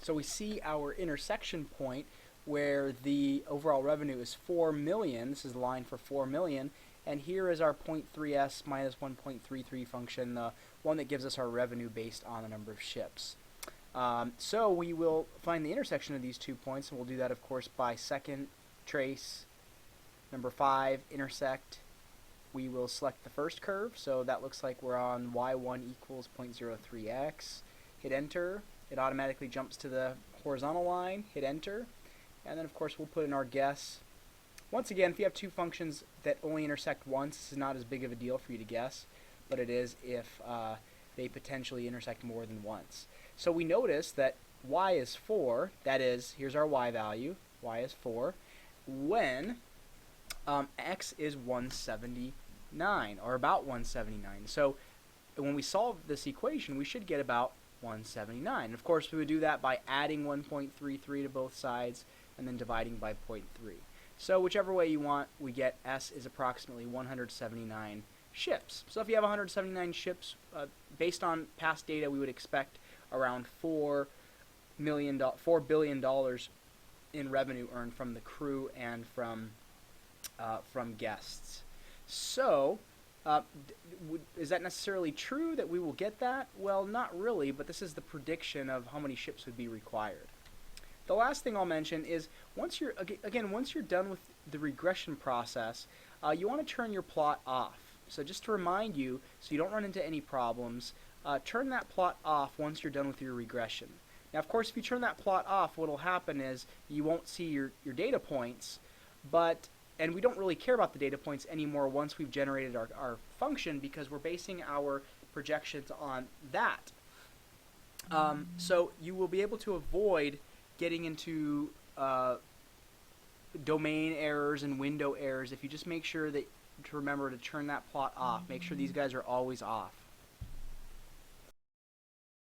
So we see our intersection point where the overall revenue is 4 million. This is the line for 4 million. And here is our 0.3s minus 1.33 function, the one that gives us our revenue based on the number of ships. So we will find the intersection of these 2 points, and we'll do that, of course, by second trace, number 5, intersect. We will select the first curve, so that looks like we're on y1 equals 0.03x. Hit enter. It automatically jumps to the horizontal line. Hit enter. And then, of course, we'll put in our guess. Once again, if you have two functions that only intersect once, this is not as big of a deal for you to guess, but it is if they potentially intersect more than once. So we notice that y is 4, that is, here's our y value, y is 4, when x is 179, or about 179. So when we solve this equation, we should get about 179. Of course, we would do that by adding 1.33 to both sides and then dividing by 0.3. So whichever way you want, we get S is approximately 179 ships. So if you have 179 ships, based on past data, we would expect around $4 billion in revenue earned from the crew and from guests. So is that necessarily true that we will get that? Well, not really, but this is the prediction of how many ships would be required. The last thing I'll mention is once you're done with the regression process, you want to turn your plot off. So just to remind you, so you don't run into any problems, turn that plot off once you're done with your regression. Now, of course, if you turn that plot off, what will happen is you won't see your data points, and we don't really care about the data points anymore once we've generated our function because we're basing our projections on that. So you will be able to avoid getting into domain errors and window errors if you just make sure to remember to turn that plot off. Make sure these guys are always off.